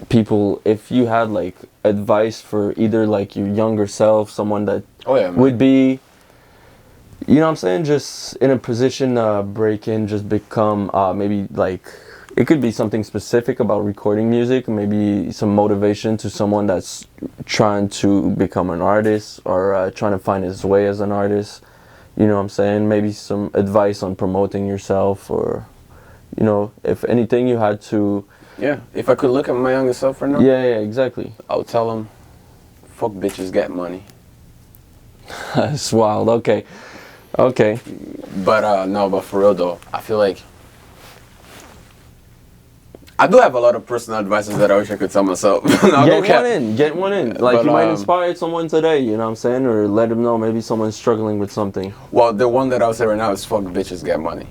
people if you had like advice for either like your younger self, someone that Oh yeah, man. would be, you know what I'm saying, just in a position to break in, just become maybe like, it could be something specific about recording music, maybe some motivation to someone that's trying to become an artist or trying to find his way as an artist. You know what I'm saying? Maybe some advice on promoting yourself, or, you know, if anything you had to... Yeah, if I could look at my younger self right now, Yeah, exactly. I would tell him, fuck bitches, get money. That's wild. Okay. Okay. But no, but for real though, I feel like I do have a lot of personal advices that I wish I could tell myself. No, Get one in. Like, But, you might inspire someone today, you know what I'm saying? Or let them know maybe someone's struggling with something. Well, the one that I would say right now is fuck bitches, get money.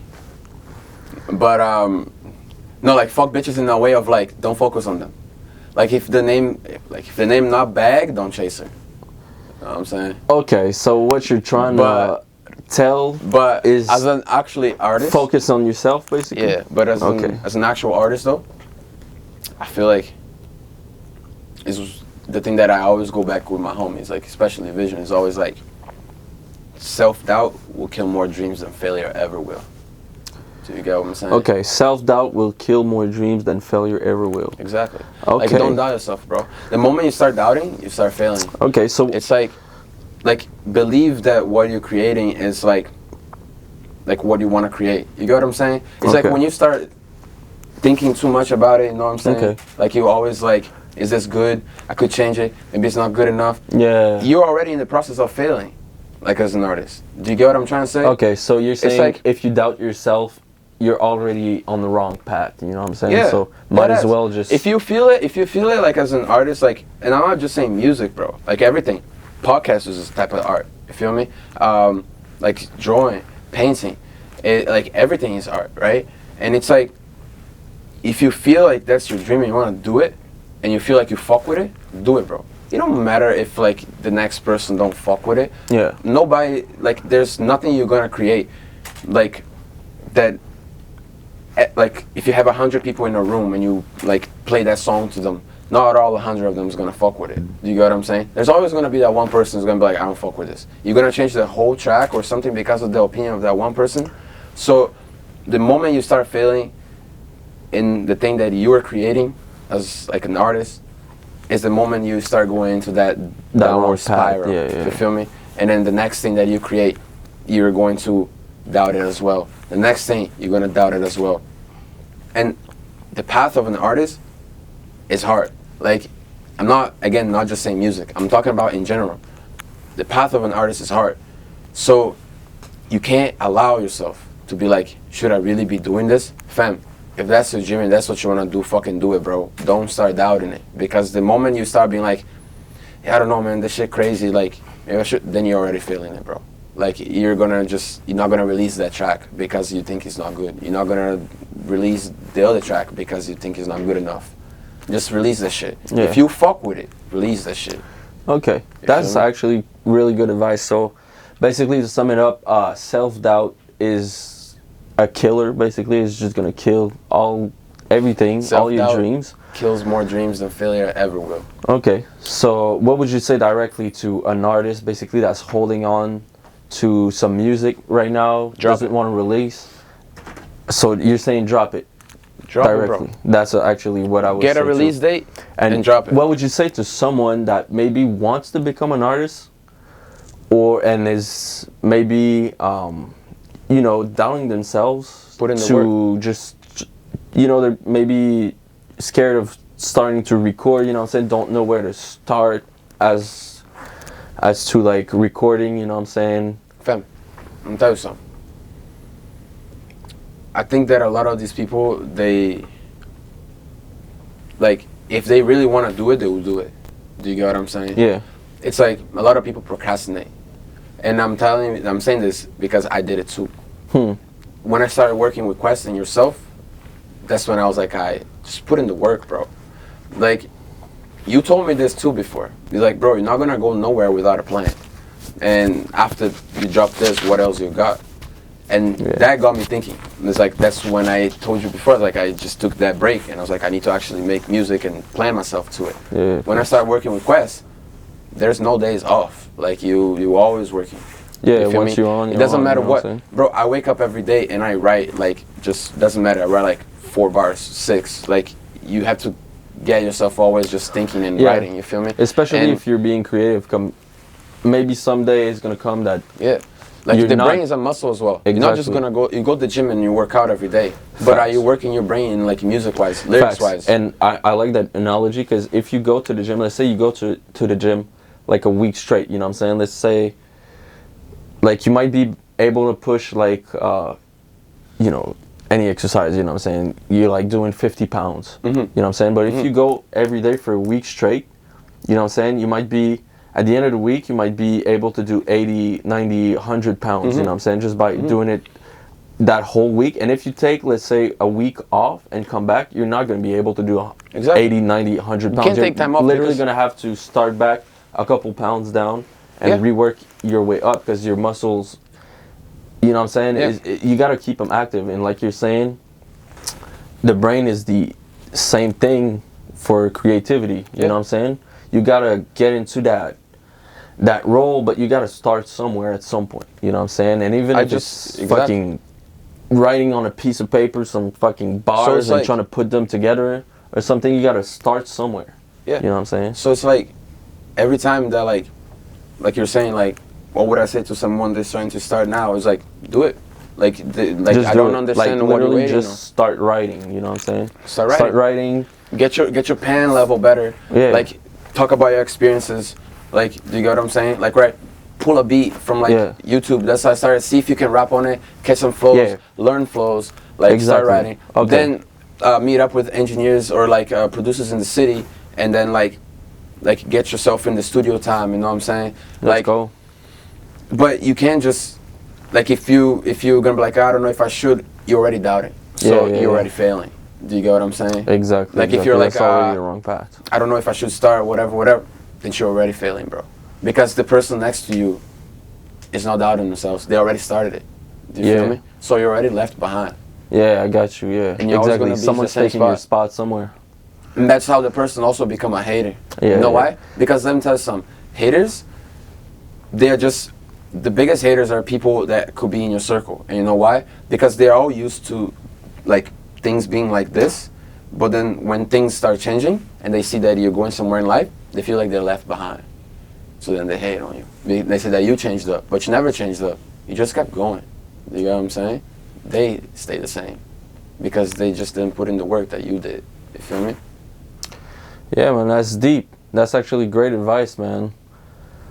But no, like fuck bitches in a way of like, don't focus on them. Like if the name not bag, don't chase her. You know what I'm saying? Okay, so what you're trying to tell But is as an actually artist, focus on yourself, basically? yeah. But as Okay. as an actual artist though, I feel like is the thing that I always go back with my homies, like especially Vision, is always like self-doubt will kill more dreams than failure ever will. Do you get what I'm saying? Okay, self-doubt will kill more dreams than failure ever will. Exactly. Okay. Like don't doubt yourself, bro. The moment you start doubting, you start failing. Okay, so It's like believe that what you're creating is like what you want to create. You get what I'm saying? It's like Okay. when you start thinking too much about it, you know what I'm saying? Okay. Like you always like, is this good? I could change it. Maybe it's not good enough. yeah. You're already in the process of failing, like as an artist. Do you get what I'm trying to say? Okay, so you're saying like- if you doubt yourself, you're already on the wrong path, you know what I'm saying? Yeah. So might as Deadass. well just... If you feel it like as an artist, like, and I'm not just saying music, bro. Like everything. Podcast is this type of art. You feel me? Like drawing, painting, like everything is art, right? And it's like, if you feel like that's your dream and you want to do it, and you feel like you fuck with it, do it, bro. It don't matter if like the next person don't fuck with it. Yeah. Nobody, like, there's nothing you're gonna create, like, that. Like if you have 100 people in a room and you like play that song to them, not all 100 of them is gonna fuck with it. Do you get what I'm saying? There's always gonna be that one person who's gonna be like, I don't fuck with this. You're gonna change the whole track or something because of the opinion of that one person. So the moment you start failing in the thing that you are creating as like an artist, is the moment you start going into that downward path. spiral. Yeah. You feel me? And then the next thing that you create, you're going to doubt it as well. The next thing, you're going to doubt it as well. And the path of an artist is hard. Like, I'm not just saying music. I'm talking about in general. The path of an artist is hard. So you can't allow yourself to be like, should I really be doing this? Fam, if that's your dream and that's what you want to do, fucking do it, bro. Don't start doubting it. Because the moment you start being like, yeah, I don't know, man, this shit crazy, like, maybe I should, then you're already feeling it, bro. Like, you're not gonna release that track because you think it's not good. You're not gonna release the other track because you think it's not good enough. Just release that shit. Yeah. If you fuck with it, release that shit. Okay, You that's feel me? actually really good advice. So basically, to sum it up, self-doubt is a killer. Basically, it's just gonna kill everything, all your Self-doubt dreams. kills more dreams than failure ever will. Okay, so what would you say directly to an artist, basically, that's holding on to some music right now, doesn't want to release? So you're saying drop it Drop directly. it, bro. That's actually what I would Get say a release too. date and drop it. What would you say to someone that maybe wants to become an artist, and is maybe doubting themselves, Put in the to just, they're maybe scared of starting to record, you know what I'm saying, don't know where to start as as to like recording, you know what I'm saying? Fam, I'm gonna tell you something. I think that a lot of these people, they, like, if they really want to do it, they will do it. Do you get what I'm saying? Yeah. It's like a lot of people procrastinate. And I'm saying this because I did it too. When I started working with Quest and yourself, that's when I was like, I just put in the work, bro. Like, you told me this too before. You're like, bro, you're not gonna go nowhere without a plan. And after you drop this, what else you got? And that got me thinking. It's like, that's when I told you before, like, I just took that break and I was like, I need to actually make music and plan myself to it. Yeah. When I started working with Quest, there's no days off. Like, you always working. Yeah, You feel once me? you're on, It doesn't matter you know what what. I'm saying? Bro, I wake up every day and I write, like, just doesn't matter. I write like 4 bars, 6. Like, you have to get yourself always just thinking and writing, you feel me? Especially And if you're being creative. Maybe someday it's gonna come that like you're the not- brain is a muscle as well. You're not just Exactly. gonna you go to the gym and you work out every day, but are you working your brain like music wise, lyrics wise? And I like that analogy because if you go to the gym, let's say you go to the gym like a week straight, you know what I'm saying? Let's say like you might be able to push like you know, any exercise, you know what I'm saying? You're like doing 50 pounds, you know what I'm saying? But if you go every day for a week straight, you know what I'm saying? You might be, at the end of the week, you might be able to do 80, 90, 100 pounds, you know what I'm saying? Just by doing it that whole week. And if you take, let's say, a week off and come back, you're not going to be able to do 80, 90, 100 pounds. can't take time off You're literally because- going to have to start back a couple pounds down and rework your way up because your muscles, you know what I'm saying? You got to keep them active. And like you're saying, the brain is the same thing for creativity, you know what I'm saying? You got to get into that role, but you got to start somewhere at some point, you know what I'm saying? And even if it's fucking writing on a piece of paper some fucking bars and like, trying to put them together or something, you got to start somewhere. Yeah. You know what I'm saying? So it's like every time that like you're saying, like, what would I say to someone that's trying to start now? Is like, do it. Like, Just I do don't it. understand like, what you're literally waiting just on. start writing, you know what I'm saying? Start writing. Get your pen level better. Yeah. Like, talk about your experiences. Like, do you get what I'm saying? Like, right, pull a beat from like YouTube. That's how I started. See if you can rap on it, catch some flows, learn flows, like start writing. Then meet up with engineers or like producers in the city, and then like get yourself in the studio time. You know what I'm saying? Let's go. But you can't just like if you're gonna be like, I don't know if I should. You're already doubting, so you're already failing. Do you get what I'm saying? Exactly. Like if you're like, that's already the wrong path. I don't know if I should start, whatever, then you're already failing, bro. Because the person next to you is not doubting themselves. They already started it. Do you feel me? So you're already left behind. Yeah, I got you. Yeah, and you're always exactly. gonna be Someone's in the same taking your spot somewhere. And that's how the person also become a hater. Yeah, you know why? Because let me tell you something. Haters, they're just the biggest haters are people that could be in your circle. And you know why? Because they're all used to like things being like this, but then when things start changing and they see that you're going somewhere in life, they feel like they're left behind. So then they hate on you. They say that you changed up, but you never changed up. You just kept going. You know what I'm saying? They stay the same because they just didn't put in the work that you did. You feel me? Yeah, man, that's deep. That's actually great advice, man.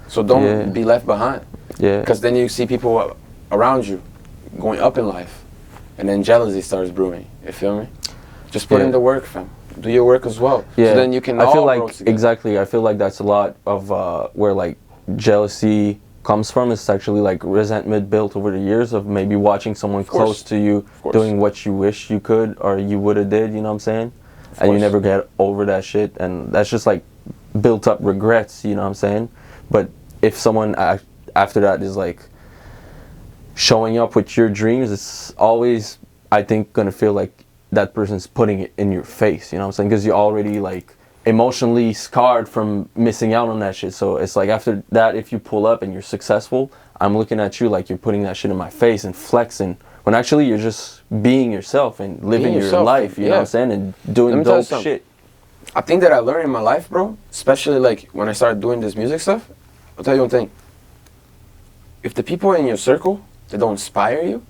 So don't be left behind. Yeah. Because then you see people around you going up in life, and then jealousy starts brewing. You feel me? Just put in the work, fam. Do your work as well. Yeah. So then you can I all feel grow like together. exactly. I feel like that's a lot of where like jealousy comes from. It's actually like resentment built over the years of maybe watching someone close to you doing what you wish you could or you would have did. You know what I'm saying? And you never get over that shit, and that's just like built up regrets. You know what I'm saying? But if someone after that is like showing up with your dreams, it's always, I think, gonna feel like that person's putting it in your face, you know what I'm saying? Because you're already like emotionally scarred from missing out on that shit. So it's like after that, if you pull up and you're successful, I'm looking at you like you're putting that shit in my face and flexing, when actually you're just being yourself and living your life, you know what I'm saying? And doing dope shit. I think that I learned in my life, bro, especially like when I started doing this music stuff, I'll tell you one thing. If the people in your circle, they don't inspire you,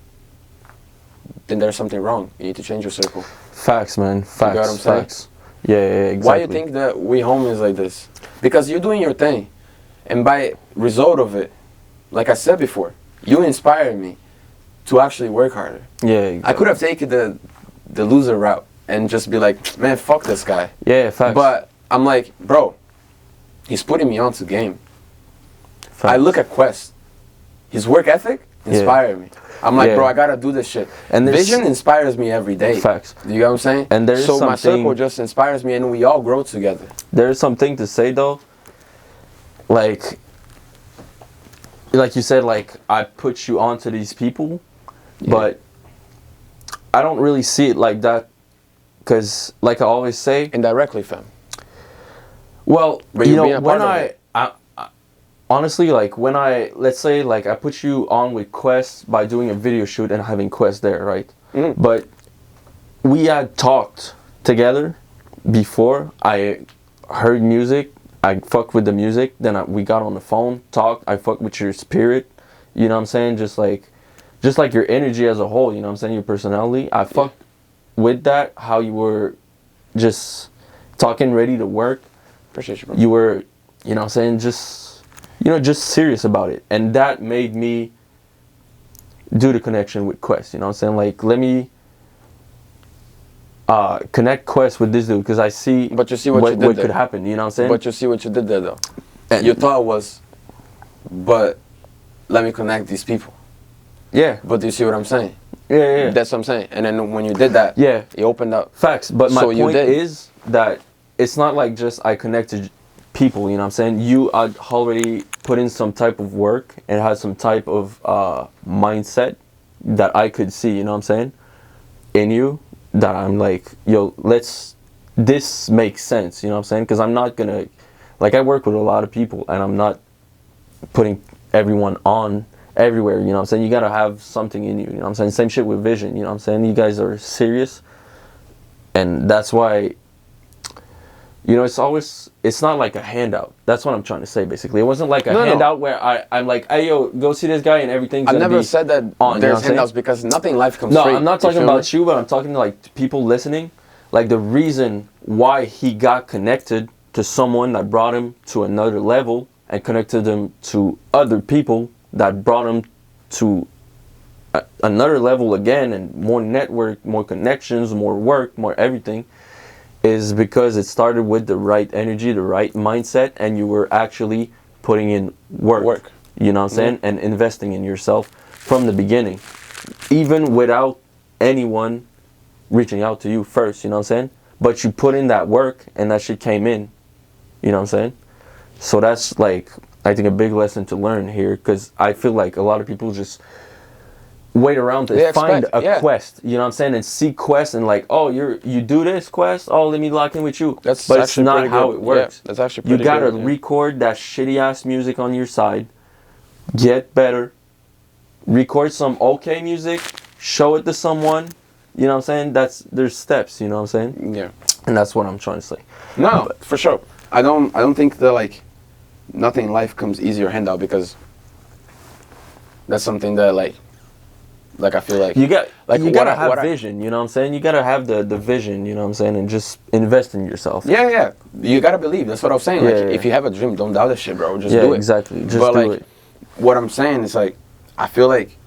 then there's something wrong. You need to change your circle. Facts, man. Facts. You got what I'm saying? Yeah, exactly. Why you think that we homies like this? Because you're doing your thing. And by result of it, like I said before, you inspired me to actually work harder. Yeah, exactly. I could have taken the loser route and just be like, man, fuck this guy. Yeah, facts. But I'm like, bro, he's putting me onto game. Facts. I look at Quest. His work ethic inspired me. I'm like, bro, I gotta do this shit. And Vision inspires me every day. Facts. Do you get what I'm saying? And there's so my something- circle just inspires me, and we all grow together. There's something to say though, like you said, like I put you onto these people, but I don't really see it like that, because like I always say, Indirectly, fam. well, But you you're being know, a when part of it. I honestly, like when let's say like I put you on with Quest by doing a video shoot and having Quest there, right? Mm-hmm. But we had talked together before. I heard music, I fucked with the music, then we got on the phone, talked, I fucked with your spirit, you know what I'm saying? Just like your energy as a whole, you know what I'm saying? Your personality. I fucked with that, how you were just talking, ready to work. Appreciate you, bro. You were, you know what I'm saying, just serious about it. And that made me do the connection with Quest, you know what I'm saying? Like, let me connect Quest with this dude, because I see, But you see what you did what there. could happen, you know what I'm saying? But you see what you did there, though. And- Your thought was, but let me connect these people. yeah, But do you see what I'm saying? yeah. That's what I'm saying. And then when you did that, Yeah. it opened up. Facts, but my So you point did. is that it's not like just I connected people, you know what I'm saying? You had already put in some type of work and had some type of mindset that I could see, you know what I'm saying, in you, that I'm like, yo, this makes sense, you know what I'm saying? Because I'm not gonna, like I work with a lot of people and I'm not putting everyone on everywhere, you know what I'm saying? You gotta have something in you, you know what I'm saying? Same shit with Vision, you know what I'm saying? You guys are serious, and that's why, you know, it's not like a handout. That's what I'm trying to say, basically. It wasn't like a No. handout where I'm like, hey, yo, go see this guy and everything's I've gonna never be said that on, you know what there's I'm saying? handouts because nothing in life comes No, free. I'm not talking feel me? about you, but I'm talking to like people listening. Like the reason why he got connected to someone that brought him to another level and connected him to other people that brought him to another level again, and more network, more connections, more work, more everything, is because it started with the right energy, the right mindset, and you were actually putting in work. You know what I'm saying? And investing in yourself from the beginning, even without anyone reaching out to you first, you know what I'm saying? But you put in that work and that shit came in, you know what I'm saying? So that's like, I think, a big lesson to learn here, because I feel like a lot of people just wait around to find a quest, you know what I'm saying, and see Quest and like, oh, you do this Quest, oh, let me lock in with you. That's but it's actually not pretty how good. it works. Yeah, that's actually you pretty gotta good, yeah. record that shitty ass music on your side, get better, record some okay music, show it to someone, you know what I'm saying? There's steps, you know what I'm saying? Yeah. And that's what I'm trying to say. No, for sure. I don't think that like nothing in life comes easy or handout, because that's something that like I feel like You gotta what have I- vision, you know what I'm saying? You gotta have the vision, you know what I'm saying, and just invest in yourself. Yeah. You gotta believe. That's what I was saying. Like, Yeah. if you have a dream, don't doubt that shit, bro. Just Yeah, do it. exactly. Just but do like, it. what I'm saying is like, I feel like,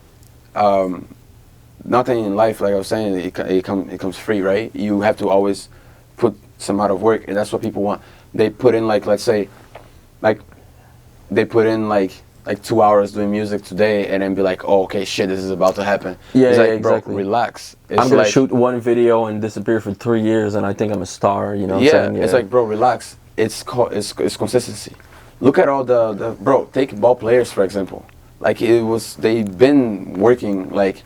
nothing in life, like I was saying, it comes free, right? You have to always put some amount of work, and that's what people want. They put in like, let's say, like, they put in like 2 hours doing music today, and then be like, oh, okay, shit, this is about to happen. Yeah, it's yeah, like, exactly. Bro, relax. It's I'm gonna like, shoot one video and disappear for 3 years, and I think I'm a star. You know what I'm saying? It's like, bro, relax. It's consistency. Look at all the bro. Take ball players for example. Like they've been working like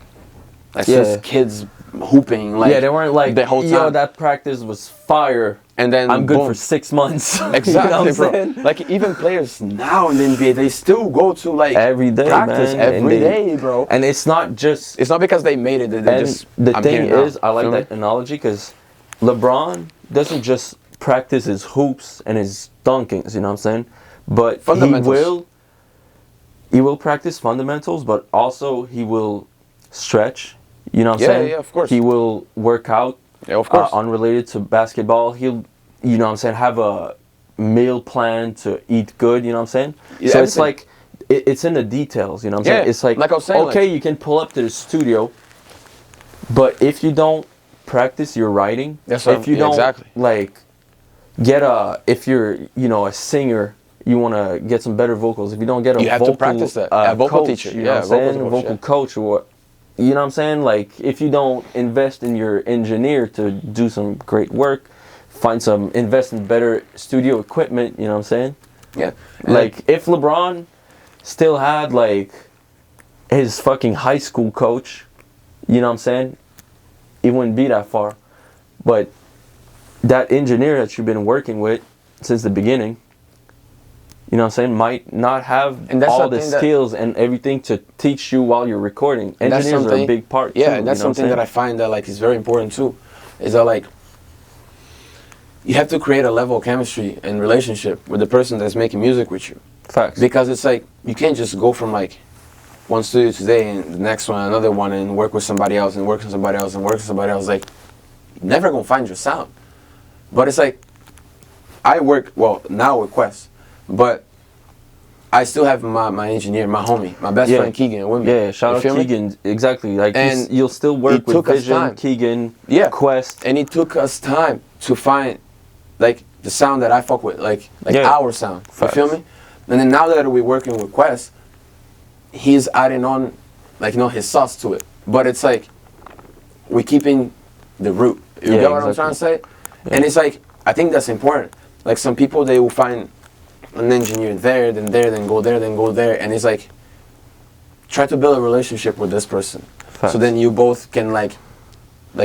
since kids hooping. Like they weren't like the whole time. yo, that practice was fire. And then I'm good boom. for 6 months. Exactly, you know what I'm bro. saying? Like even players now in the NBA, they still go to like Every day, practice man. every day, bro. And it's not just. It's not because they made it. They And just. the I'm thing here now. is, I like Feel that me? analogy, because LeBron doesn't just practice his hoops and his dunkings. You know what I'm saying? But Fundamentals. he will practice fundamentals, but also he will stretch. You know what I'm saying? Yeah, of course. He will work out. Yeah, of course. Unrelated to basketball, he'll, you know what I'm saying, have a meal plan to eat good. You know what I'm saying? Yeah, So it's everything. like it's in the details. You know what I'm saying? Yeah, It's like like I was saying, okay, like- you can pull up to the studio, but if you don't practice your writing, That's what if you yeah, don't exactly. like if you're a singer, you want to get some better vocals. If you don't get a You have to vocal, practice that. A vocal coach, teacher. you know Yeah, what I'm vocal saying? coach, Vocal yeah. coach or what? You know what I'm saying? Like if you don't invest in your engineer to do some great work, invest in better studio equipment. You know what I'm saying? Yeah. And Like if LeBron still had like his fucking high school coach, you know what I'm saying? He wouldn't be that far. But that engineer that you've been working with since the beginning, you know what I'm saying, might not have And that's all the something that- skills and everything to teach you while you're recording. And that's Engineers are a something- big part Yeah, too. and that's you know what I'm something that I saying? find that like is very important too. Is that like you have to create a level of chemistry and relationship with the person that's making music with you. Facts. Because it's like you can't just go from like one studio today and the next one another one and work with somebody else and work with somebody else and work with somebody else. Like you're never gonna find your sound. But it's like I work well now with Quest, but I still have my engineer, my homie, my best Yeah. friend Keegan with me. Yeah, shout You out feel me? Keegan. Exactly. Like And you'll still work it with took us Vision, time. Keegan, Yeah. Quest. And it took us time to find like the sound that I fuck with, like Yeah. our sound. Facts. You feel me? And then now that we're working with Quest, he's adding on like his sauce to it. But it's like we're keeping the root. You Yeah, get what I'm exactly. trying to say? And it's like I think that's important. Like some people they will find an engineer there, then go there, then go there, and it's like try to build a relationship with this person. Facts. So then you both can like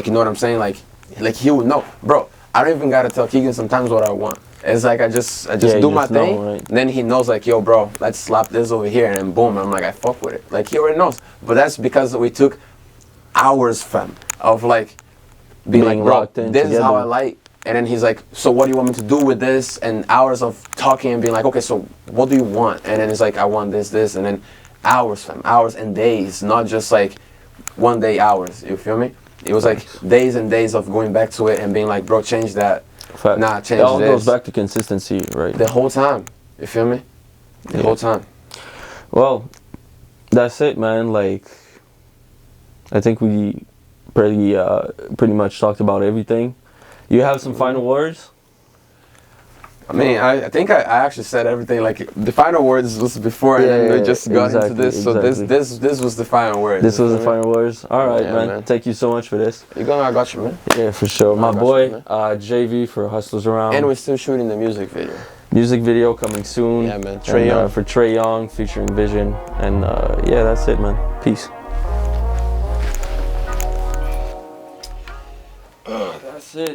you know what I'm saying? Like he would know. Bro, I don't even gotta tell Keegan sometimes what I want. It's like I just Yeah, do you my just know, thing. right? Then he knows like, yo bro, let's slap this over here and then boom, I'm like I fuck with it. Like he already knows. But that's because we took hours fam of like being like, bro, locked in this is how together. I like. And then he's like, so what do you want me to do with this? And hours of talking and being like, okay, so what do you want? And then it's like, I want this, and then hours, fam, hours and days, not just like 1 day hours. You feel me? It was like days and days of going back to it and being like, bro, change that. Facts. Nah, change it all this. goes back to consistency, right? The whole time. You feel me? The Yeah. whole time. Well, that's it, man. Like, I think we pretty much talked about everything. You have some final words? I mean, I think I actually said everything. Like the final words was before, and then we just got into exactly, this. So exactly. this was the final words. This you was the feel me? final words. All right, Yeah, man. man. Thank you so much for this. You gonna? I got you, man. Yeah, for sure. My got boy, you, man. JV for Hustlers Around. And we're still shooting the music video. Music video coming soon. Yeah, man. And, Trey Young. for Trey Young featuring Vision. And yeah, that's it, man. Peace. That's it.